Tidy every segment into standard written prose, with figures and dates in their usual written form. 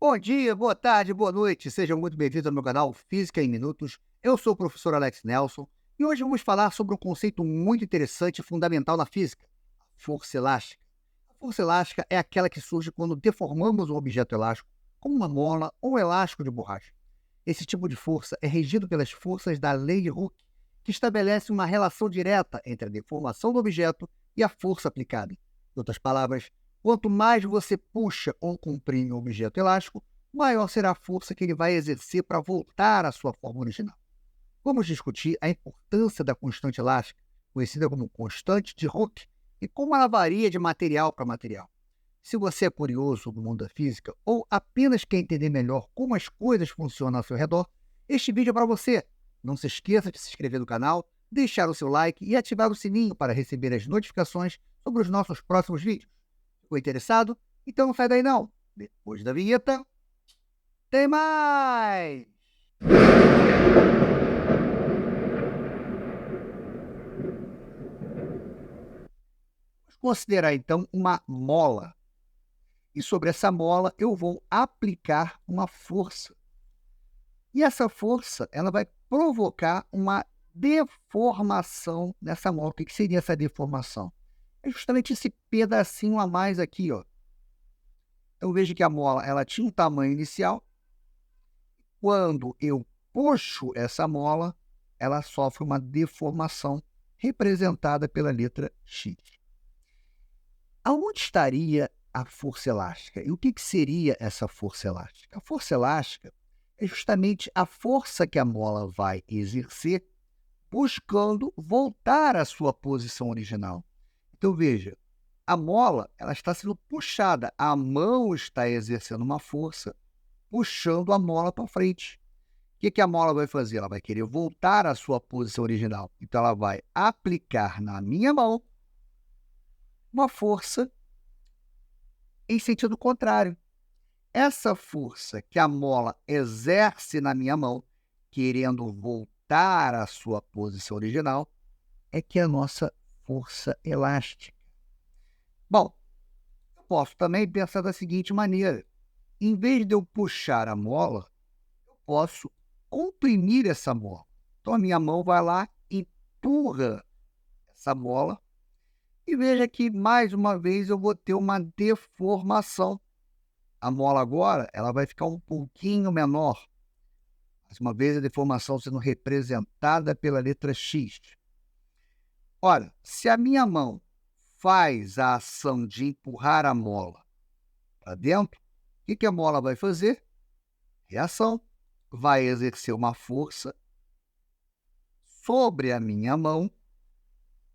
Bom dia, boa tarde, boa noite. Sejam muito bem-vindos ao meu canal Física em Minutos. Eu sou o professor Alex Nelson e hoje vamos falar sobre um conceito muito interessante e fundamental na física: a força elástica. A força elástica é aquela que surge quando deformamos um objeto elástico, como uma mola ou um elástico de borracha. Esse tipo de força é regido pelas forças da lei de Hooke, que estabelece uma relação direta entre a deformação do objeto e a força aplicada. Em outras palavras, quanto mais você puxa ou comprime o objeto elástico, maior será a força que ele vai exercer para voltar à sua forma original. Vamos discutir a importância da constante elástica, conhecida como constante de Hooke, e como ela varia de material para material. Se você é curioso sobre o mundo da física ou apenas quer entender melhor como as coisas funcionam ao seu redor, este vídeo é para você. Não se esqueça de se inscrever no canal, deixar o seu like e ativar o sininho para receber as notificações sobre os nossos próximos vídeos. Ficou interessado? Então não sai daí não. Depois da vinheta, tem mais! Vamos considerar então uma mola. E sobre essa mola eu vou aplicar uma força. E essa força, ela vai provocar uma deformação nessa mola. O que seria essa deformação? É justamente esse pedacinho a mais aqui, ó. Eu vejo que a mola, ela tinha um tamanho inicial. Quando eu puxo essa mola, ela sofre uma deformação representada pela letra X. Aonde estaria a força elástica? E o que seria essa força elástica? A força elástica é justamente a força que a mola vai exercer buscando voltar à sua posição original. Então veja, a mola ela está sendo puxada, a mão está exercendo uma força puxando a mola para frente. O que a mola vai fazer? Ela vai querer voltar à sua posição original. Então ela vai aplicar na minha mão uma força em sentido contrário. Essa força que a mola exerce na minha mão, querendo voltar à sua posição original, é que é a nossa força elástica. Bom, eu posso também pensar da seguinte maneira: em vez de eu puxar a mola, eu posso comprimir essa mola. Então a minha mão vai lá e empurra essa mola e veja que mais uma vez eu vou ter uma deformação. A mola agora ela vai ficar um pouquinho menor. Mais uma vez a deformação sendo representada pela letra X. Ora, se a minha mão faz a ação de empurrar a mola para dentro, o que a mola vai fazer? Reação. Vai exercer uma força sobre a minha mão,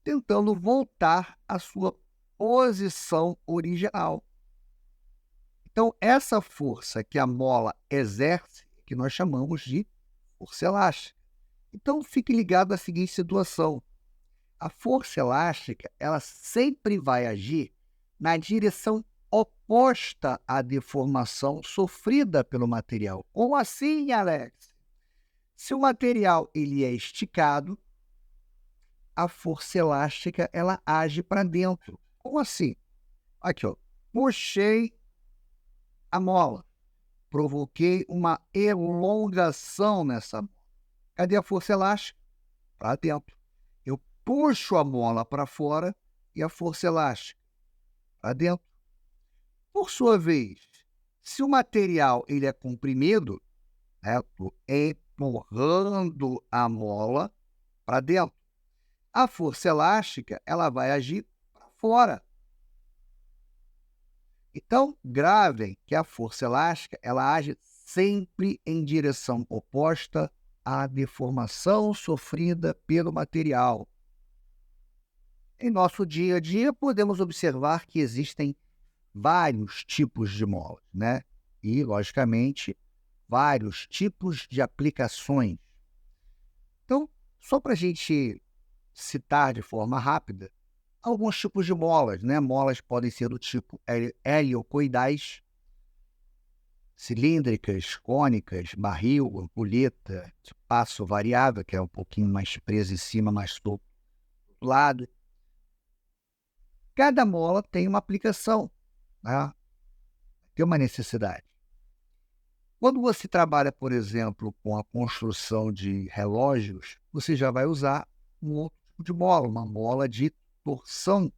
tentando voltar à sua posição original. Então, essa força que a mola exerce, que nós chamamos de força elástica. Então, fique ligado à seguinte situação: a força elástica, ela sempre vai agir na direção oposta à deformação sofrida pelo material. Como assim, Alex? Se o material ele é esticado, a força elástica ela age para dentro. Como assim? Aqui, ó. Puxei a mola, provoquei uma elongação nessa mola. Cadê a força elástica? Para dentro. Eu puxo a mola para fora e a força elástica para dentro. Por sua vez, se o material ele é comprimido, né, estou empurrando a mola para dentro. A força elástica ela vai agir para fora. Então, gravem que a força elástica ela age sempre em direção oposta à deformação sofrida pelo material. Em nosso dia a dia, podemos observar que existem vários tipos de molas, né? E, logicamente, vários tipos de aplicações. Então, só para a gente citar de forma rápida, alguns tipos de molas, né? Molas podem ser do tipo helicoidais, cilíndricas, cônicas, barril, ampulheta, espaço variável, que é um pouquinho mais preso em cima, mais solto do lado. Cada mola tem uma aplicação, né? Tem uma necessidade. Quando você trabalha, por exemplo, com a construção de relógios, você já vai usar um outro tipo de mola, uma mola de torção.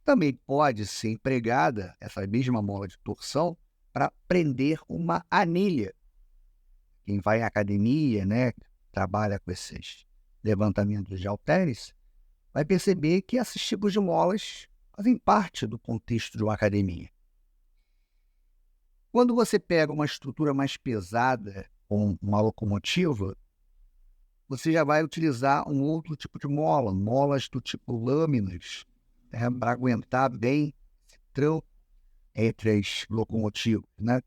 Também pode ser empregada, essa mesma mola de torção, para prender uma anilha. Quem vai à academia, né, trabalha com esses levantamentos de halteres, vai perceber que esses tipos de molas fazem parte do contexto de uma academia. Quando você pega uma estrutura mais pesada, como uma locomotiva, você já vai utilizar um outro tipo de mola, molas do tipo lâminas, né, para aguentar bem esse tranco entre as locomotivas, né?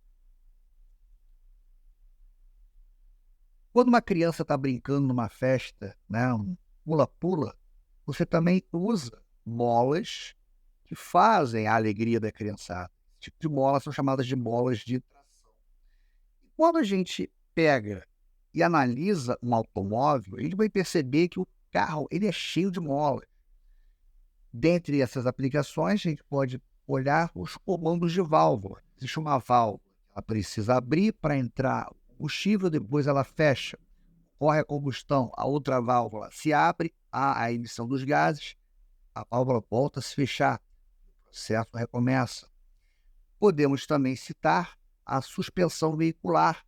Quando uma criança está brincando numa festa, né, um pula-pula, você também usa molas que fazem a alegria da criançada. Esse tipo de molas são chamadas de molas de tração. Quando a gente pega e analisa um automóvel, a gente vai perceber que o carro ele é cheio de molas. Dentre essas aplicações, a gente pode olhar os comandos de válvula. Existe uma válvula, ela precisa abrir para entrar o combustível, depois ela fecha, corre a combustão, a outra válvula se abre, há a emissão dos gases, a válvula volta a se fechar, o processo recomeça. Podemos também citar a suspensão veicular,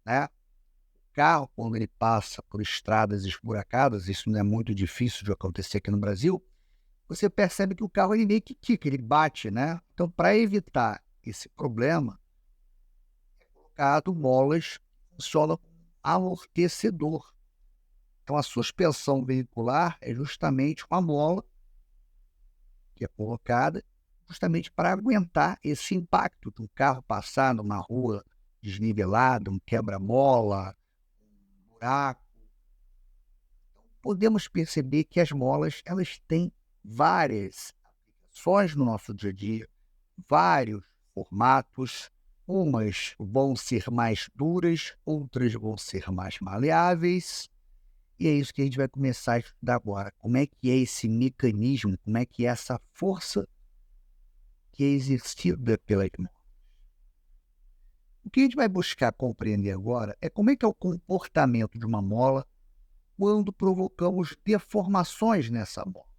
né? O carro, quando ele passa por estradas esburacadas, isso não é muito difícil de acontecer aqui no Brasil, você percebe que o carro ele meio que quica, ele bate, né? Então, para evitar esse problema, é colocado molas que funcionam como amortecedor. Então, a suspensão veicular é justamente uma mola que é colocada justamente para aguentar esse impacto do carro passar numa rua desnivelada, um quebra-mola, um buraco. Podemos perceber que as molas elas têm várias aplicações no nosso dia a dia, vários formatos. Umas vão ser mais duras, outras vão ser mais maleáveis. E é isso que a gente vai começar a estudar agora. Como é que é esse mecanismo, como é que é essa força que é exercida pela mola. O que a gente vai buscar compreender agora é como é que é o comportamento de uma mola quando provocamos deformações nessa mola.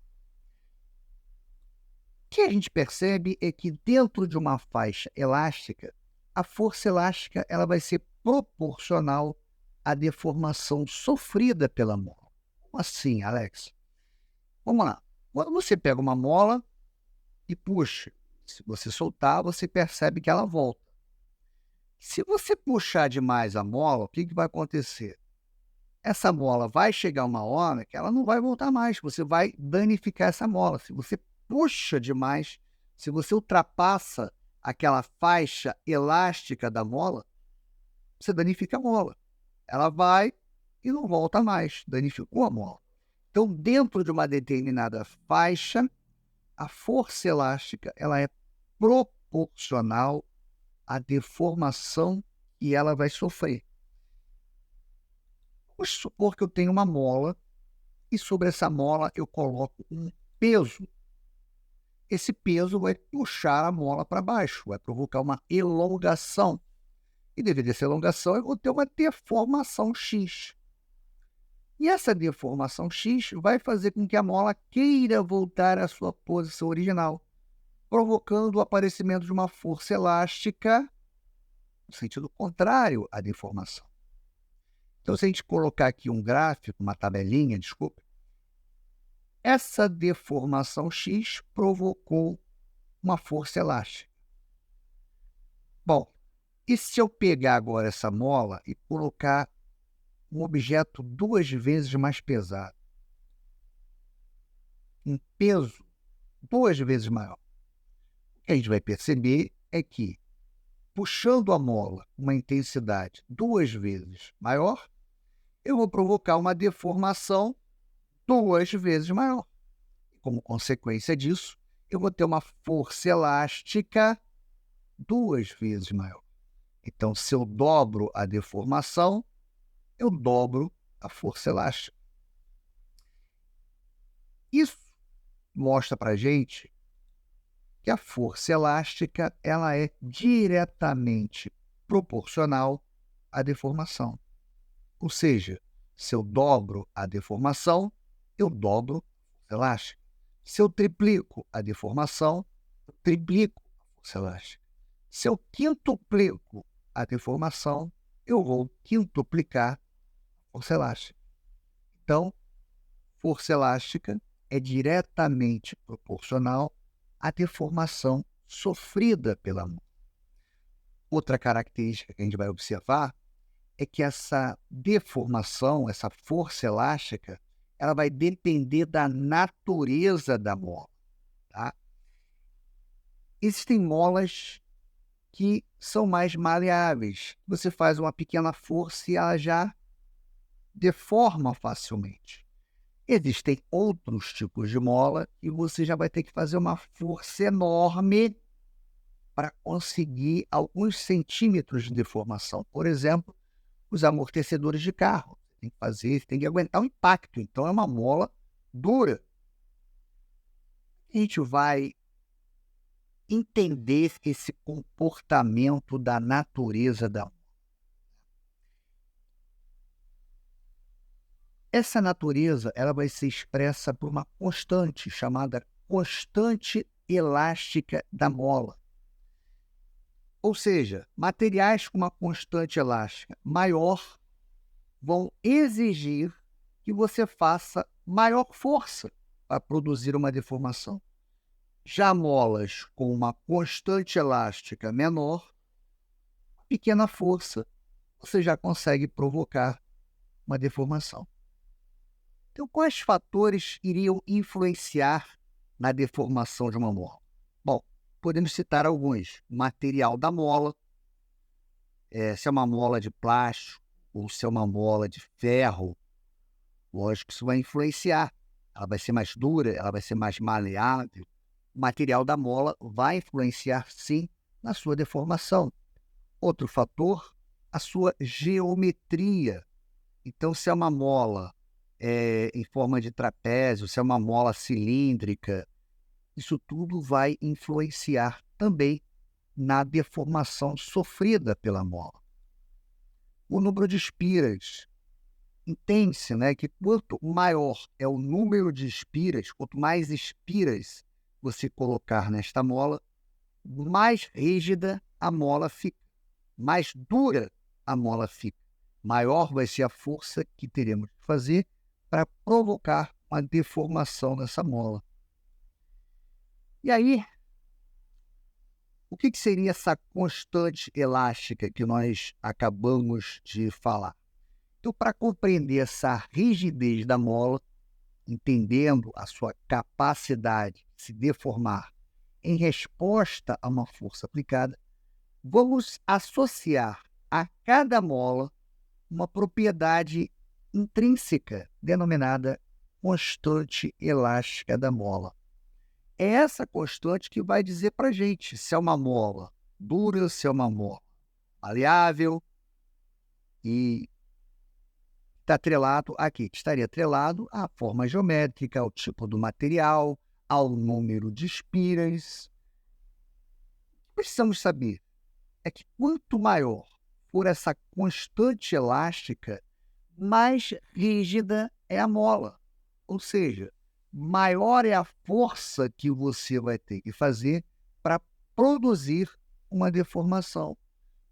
O que a gente percebe é que dentro de uma faixa elástica, a força elástica ela vai ser proporcional à deformação sofrida pela mola. Como assim, Alex? Vamos lá. Quando você pega uma mola e puxa, se você soltar, você percebe que ela volta. Se você puxar demais a mola, o que vai acontecer? Essa mola vai chegar uma hora que ela não vai voltar mais, você vai danificar essa mola. Se você puxa demais, se você ultrapassa aquela faixa elástica da mola, você danifica a mola. Ela vai e não volta mais, danificou a mola. Então, dentro de uma determinada faixa, a força elástica ela é proporcional à deformação que ela vai sofrer. Vamos supor que eu tenho uma mola e sobre essa mola eu coloco um peso. Esse peso vai puxar a mola para baixo, vai provocar uma elongação. E devido a essa elongação, eu vou ter uma deformação X. E essa deformação X vai fazer com que a mola queira voltar à sua posição original, provocando o aparecimento de uma força elástica no sentido contrário à deformação. Então, se a gente colocar aqui um gráfico, uma tabelinha, desculpa, essa deformação X provocou uma força elástica. Bom, e se eu pegar agora essa mola e colocar um objeto 2 vezes mais pesado, um peso 2 vezes maior, o que a gente vai perceber é que, puxando a mola com uma intensidade 2 vezes maior, eu vou provocar uma deformação 2 vezes maior. Como consequência disso, eu vou ter uma força elástica 2 vezes maior. Então, se eu dobro a deformação, eu dobro a força elástica. Isso mostra para a gente que a força elástica ela é diretamente proporcional à deformação. Ou seja, se eu dobro a deformação, eu dobro a força elástica. Se eu triplico a deformação, eu triplico a força elástica. Se eu quintuplico a deformação, eu vou quintuplicar a força elástica. Então, força elástica é diretamente proporcional à deformação sofrida pela mão. Outra característica que a gente vai observar é que essa deformação, essa força elástica, ela vai depender da natureza da mola, tá? Existem molas que são mais maleáveis. Você faz uma pequena força e ela já deforma facilmente. Existem outros tipos de mola e você já vai ter que fazer uma força enorme para conseguir alguns centímetros de deformação. Por exemplo, os amortecedores de carro. Tem que fazer, tem que aguentar o impacto. Então é uma mola dura. A gente vai entender esse comportamento da natureza da mola. Essa natureza ela vai ser expressa por uma constante chamada constante elástica da mola. Ou seja, materiais com uma constante elástica maior vão exigir que você faça maior força para produzir uma deformação. Já molas com uma constante elástica menor, pequena força, você já consegue provocar uma deformação. Então, quais fatores iriam influenciar na deformação de uma mola? Bom, podemos citar alguns. Material da mola, se é uma mola de plástico ou se é uma mola de ferro, lógico que isso vai influenciar. Ela vai ser mais dura, ela vai ser mais maleável. O material da mola vai influenciar, sim, na sua deformação. Outro fator, a sua geometria. Então, se é uma mola em forma de trapézio, se é uma mola cilíndrica, isso tudo vai influenciar também na deformação sofrida pela mola. O número de espiras. Entende-se, né, que quanto maior é o número de espiras, quanto mais espiras você colocar nesta mola, mais rígida a mola fica, mais dura a mola fica. Maior vai ser a força que teremos que fazer para provocar uma deformação nessa mola. E aí, o que seria essa constante elástica que nós acabamos de falar? Então, para compreender essa rigidez da mola, entendendo a sua capacidade de se deformar em resposta a uma força aplicada, vamos associar a cada mola uma propriedade intrínseca denominada constante elástica da mola. É essa constante que vai dizer para a gente se é uma mola dura, se é uma mola maleável, e está atrelado aqui, estaria atrelado à forma geométrica, ao tipo do material, ao número de espiras. O que precisamos saber é que quanto maior for essa constante elástica, mais rígida é a mola. Ou seja, maior é a força que você vai ter que fazer para produzir uma deformação.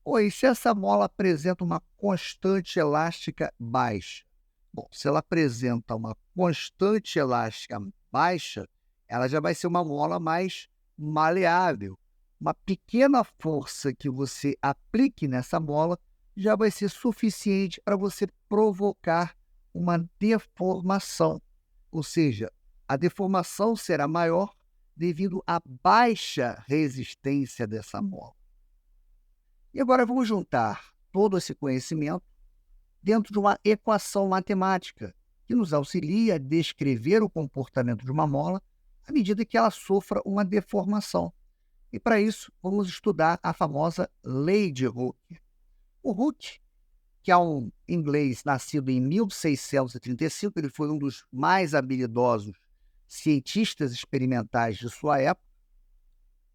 Pois se essa mola apresenta uma constante elástica baixa, bom, se ela apresenta uma constante elástica baixa, ela já vai ser uma mola mais maleável. Uma pequena força que você aplique nessa mola já vai ser suficiente para você provocar uma deformação. Ou seja, a deformação será maior devido à baixa resistência dessa mola. E agora vamos juntar todo esse conhecimento dentro de uma equação matemática que nos auxilia a descrever o comportamento de uma mola à medida que ela sofra uma deformação. E para isso, vamos estudar a famosa lei de Hooke. O Hooke, que é um inglês nascido em 1635, ele foi um dos mais habilidosos cientistas experimentais de sua época.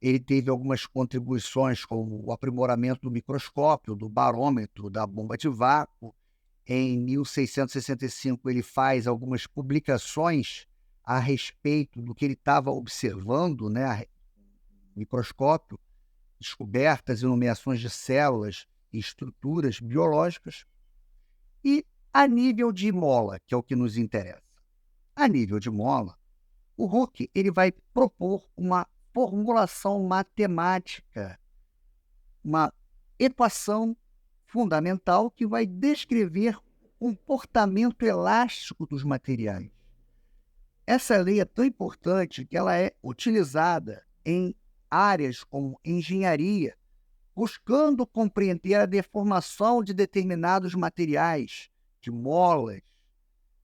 ele teve algumas contribuições, como o aprimoramento do microscópio, do barômetro, da bomba de vácuo. Em 1665, ele faz algumas publicações a respeito do que ele estava observando, né, microscópio, descobertas e nomeações de células e estruturas biológicas. E a nível de mola, que é o que nos interessa. A nível de mola, o Hooke ele vai propor uma formulação matemática, uma equação fundamental que vai descrever o comportamento elástico dos materiais. Essa lei é tão importante que ela é utilizada em áreas como engenharia, buscando compreender a deformação de determinados materiais, de molas,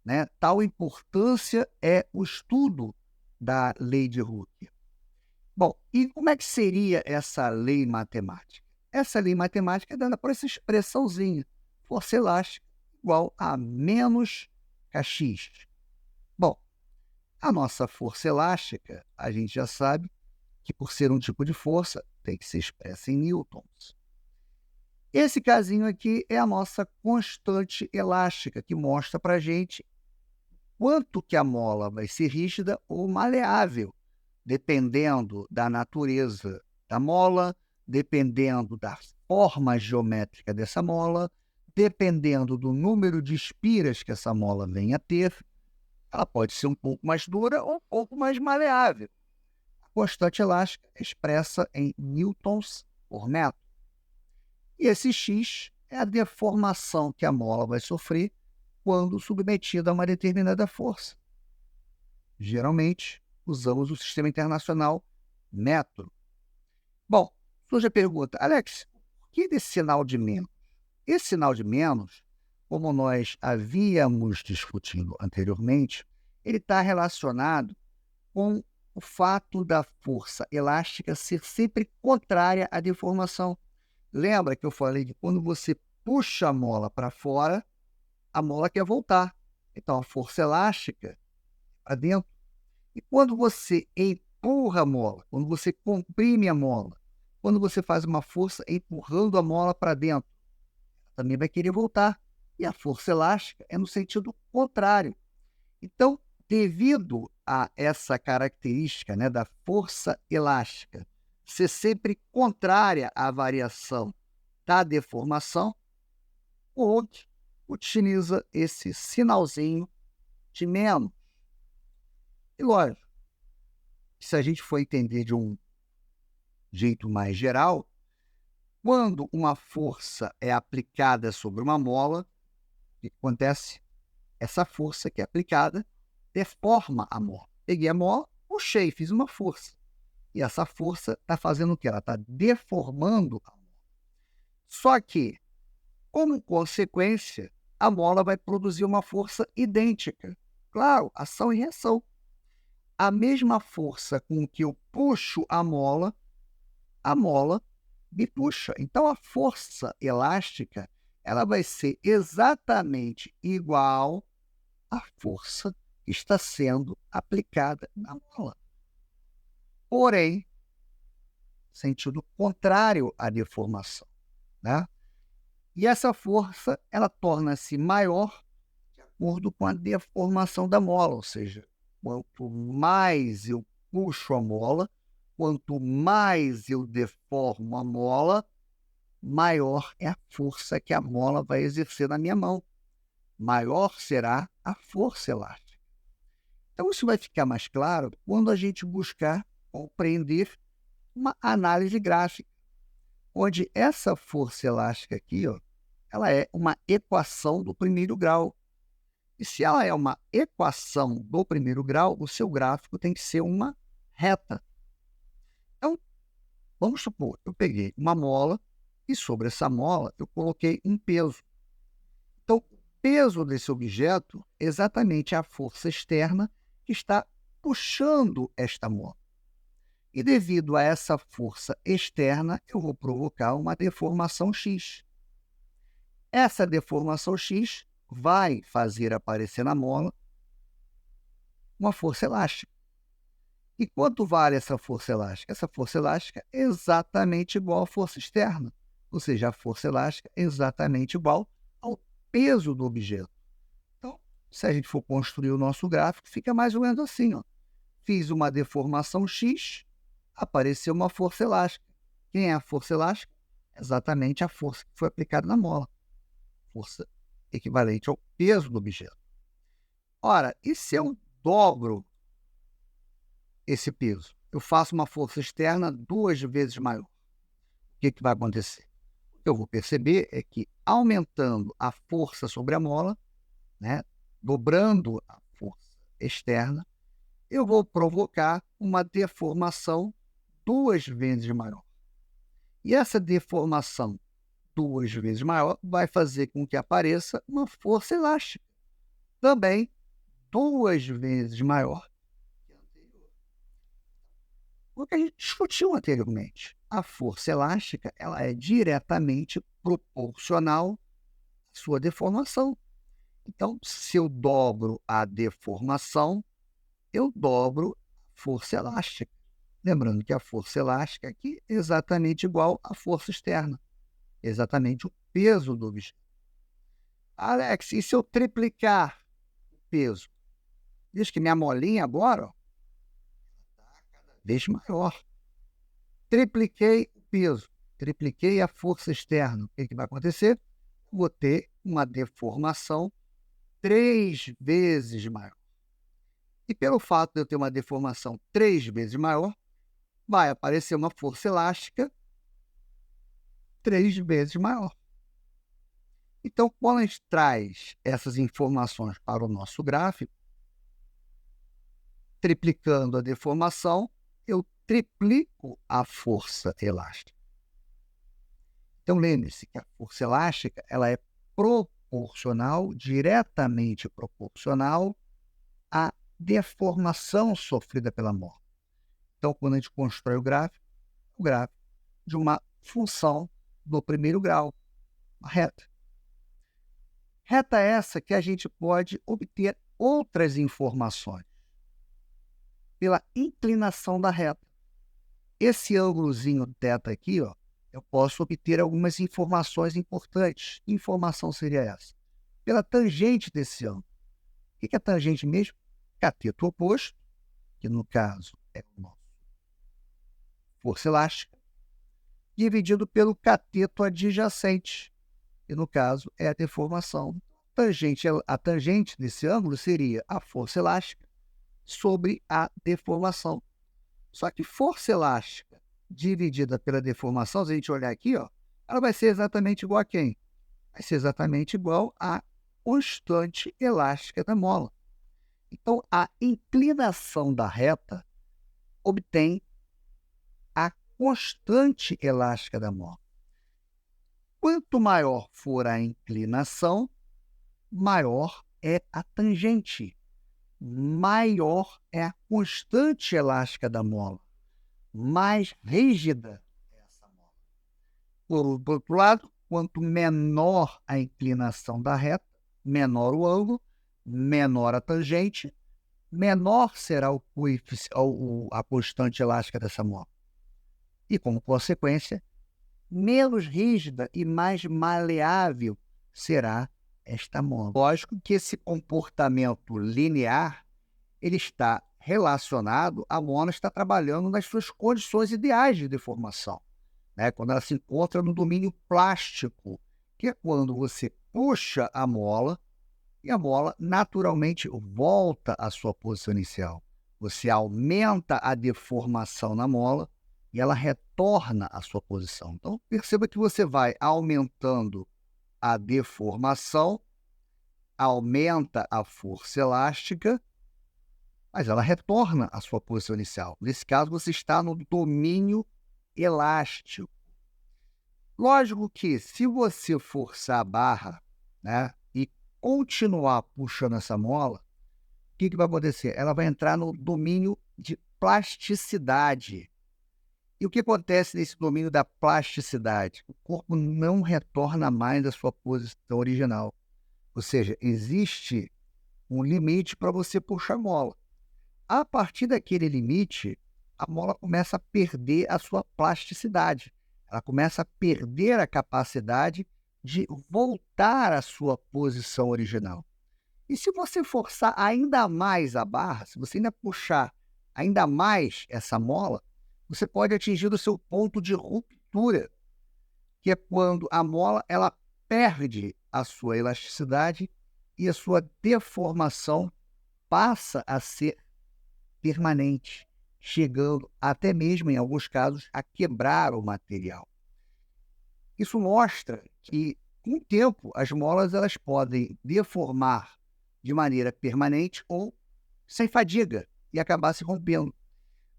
né? Tal importância é o estudo da lei de Hooke. Bom, e como é que seria essa lei matemática? Essa lei matemática é dada por essa expressãozinha, força elástica igual a menos kx. Bom, a nossa força elástica, a gente já sabe que por ser um tipo de força, tem que ser expressa em newtons. Esse casinho aqui é a nossa constante elástica, que mostra para a gente quanto que a mola vai ser rígida ou maleável, dependendo da natureza da mola, dependendo da forma geométrica dessa mola, dependendo do número de espiras que essa mola venha a ter. Ela pode ser um pouco mais dura ou um pouco mais maleável. A constante elástica é expressa em newtons por metro. E esse x é a deformação que a mola vai sofrer quando submetida a uma determinada força. Geralmente, usamos o sistema internacional metro. Bom, surge a pergunta, Alex, por que desse sinal de menos? Esse sinal de menos, como nós havíamos discutido anteriormente, ele está relacionado com o fato da força elástica ser sempre contrária à deformação. Lembra que eu falei que quando você puxa a mola para fora, a mola quer voltar. Então, a força elástica para dentro. E quando você empurra a mola, quando você comprime a mola, quando você faz uma força empurrando a mola para dentro, ela também vai querer voltar. E a força elástica é no sentido contrário. Então, devido a essa característica, né, da força elástica ser sempre contrária à variação da deformação, o Hooke utiliza esse sinalzinho de menos. E lógico, se a gente for entender de um jeito mais geral, quando uma força é aplicada sobre uma mola, o que acontece? Essa força que é aplicada deforma a mola. Peguei a mola, puxei, fiz uma força. E essa força está fazendo o quê? Ela está deformando a mola. Só que, como consequência, a mola vai produzir uma força idêntica. Claro, ação e reação. A mesma força com que eu puxo a mola me puxa. Então, a força elástica ela vai ser exatamente igual à força que está sendo aplicada na mola. Porém, sentido contrário à deformação, né? E essa força ela torna-se maior de acordo com a deformação da mola, ou seja, quanto mais eu puxo a mola, quanto mais eu deformo a mola, maior é a força que a mola vai exercer na minha mão. Maior será a força elástica. Então, isso vai ficar mais claro quando a gente buscar compreender uma análise gráfica, onde essa força elástica aqui, ó, ela é uma equação do primeiro grau. E se ela é uma equação do primeiro grau, o seu gráfico tem que ser uma reta. Então, vamos supor, eu peguei uma mola e sobre essa mola eu coloquei um peso. Então, o peso desse objeto é exatamente a força externa que está puxando esta mola. E devido a essa força externa, eu vou provocar uma deformação X. Essa deformação X vai fazer aparecer na mola uma força elástica. E quanto vale essa força elástica? Essa força elástica é exatamente igual à força externa, ou seja, a força elástica é exatamente igual ao peso do objeto. Então, se a gente for construir o nosso gráfico, fica mais ou menos assim, ó. Fiz uma deformação X, apareceu uma força elástica. Quem é a força elástica? Exatamente a força que foi aplicada na mola. Força equivalente ao peso do objeto. Ora, e se eu dobro esse peso? Eu faço uma força externa 2 vezes maior. O que vai acontecer? O que eu vou perceber é que, aumentando a força sobre a mola, né, dobrando a força externa, eu vou provocar uma deformação 2 vezes maior. E essa deformação 2 vezes maior vai fazer com que apareça uma força elástica, também 2 vezes maior que a anterior. O que a gente discutiu anteriormente. A força elástica ela é diretamente proporcional à sua deformação. Então, se eu dobro a deformação, eu dobro a força elástica. Lembrando que a força elástica aqui é exatamente igual à força externa, exatamente o peso do objeto. Alex, e se eu triplicar o peso? Diz que minha molinha agora está cada vez maior. Tripliquei o peso, tripliquei a força externa. O que vai acontecer? Vou ter uma deformação 3 vezes maior. E pelo fato de eu ter uma deformação 3 vezes maior, vai aparecer uma força elástica 3 vezes maior. Então, quando a gente traz essas informações para o nosso gráfico, triplicando a deformação, eu triplico a força elástica. Então, lembre-se que a força elástica ela é proporcional, diretamente proporcional à deformação sofrida pela mola. Então, quando a gente constrói o gráfico de uma função do primeiro grau, uma reta. Reta essa que a gente pode obter outras informações pela inclinação da reta. Esse ângulozinho θ aqui, ó, eu posso obter algumas informações importantes. Que informação seria essa? Pela tangente desse ângulo. O que é tangente mesmo? Cateto oposto, que no caso é o nosso força elástica, dividido pelo cateto adjacente, que no caso é a deformação. A tangente desse ângulo seria a força elástica sobre a deformação. Só que força elástica dividida pela deformação, se a gente olhar aqui, ó, ela vai ser exatamente igual a quem? Vai ser exatamente igual à constante elástica da mola. Então, a inclinação da reta obtém a constante elástica da mola. Quanto maior for a inclinação, maior é a tangente, maior é a constante elástica da mola, mais rígida é essa mola. Por outro lado, quanto menor a inclinação da reta, menor o ângulo, menor a tangente, menor será a constante elástica dessa mola. E, como consequência, menos rígida e mais maleável será esta mola. Lógico que esse comportamento linear ele está relacionado à mola estar trabalhando nas suas condições ideais de deformação, né? Quando ela se encontra no domínio plástico, que é quando você puxa a mola e a mola naturalmente volta à sua posição inicial. Você aumenta a deformação na mola e ela retorna à sua posição. Então, perceba que você vai aumentando a deformação, aumenta a força elástica, mas ela retorna à sua posição inicial. Nesse caso, você está no domínio elástico. Lógico que, se você forçar a barra, né, e continuar puxando essa mola, o que vai acontecer? Ela vai entrar no domínio de plasticidade. E o que acontece nesse domínio da plasticidade? O corpo não retorna mais à sua posição original. Ou seja, existe um limite para você puxar a mola. a partir daquele limite, a mola começa a perder a sua plasticidade. Ela começa a perder a capacidade de voltar à sua posição original. E se você forçar ainda mais a barra, se você ainda puxar ainda mais essa mola, você pode atingir o seu ponto de ruptura, que é quando a mola ela perde a sua elasticidade e a sua deformação passa a ser permanente, chegando até mesmo, em alguns casos, a quebrar o material. Isso mostra que, com o tempo, as molas elas podem deformar de maneira permanente ou sem fadiga e acabar se rompendo.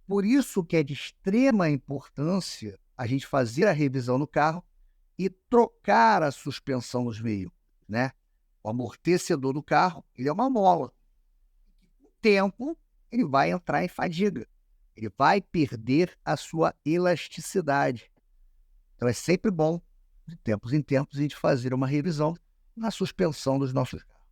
Por isso que é de extrema importância a gente fazer a revisão no carro e trocar a suspensão dos veículos, né? O amortecedor do carro, ele é uma mola. Com o tempo, ele vai entrar em fadiga. Ele vai perder a sua elasticidade. Então é sempre bom, de tempos em tempos, a gente fazer uma revisão na suspensão dos nossos carros.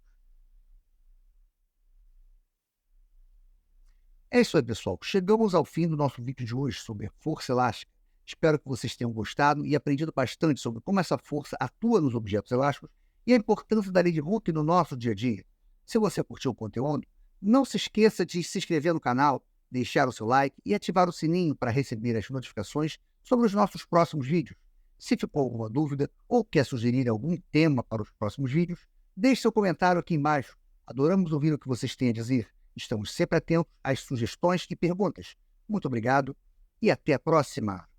É isso aí, pessoal. Chegamos ao fim do nosso vídeo de hoje sobre força elástica. Espero que vocês tenham gostado e aprendido bastante sobre como essa força atua nos objetos elásticos e a importância da lei de Hooke no nosso dia a dia. Se você curtiu o conteúdo, não se esqueça de se inscrever no canal, deixar o seu like e ativar o sininho para receber as notificações sobre os nossos próximos vídeos. Se ficou alguma dúvida ou quer sugerir algum tema para os próximos vídeos, deixe seu comentário aqui embaixo. Adoramos ouvir o que vocês têm a dizer. Estamos sempre atentos às sugestões e perguntas. Muito obrigado e até a próxima!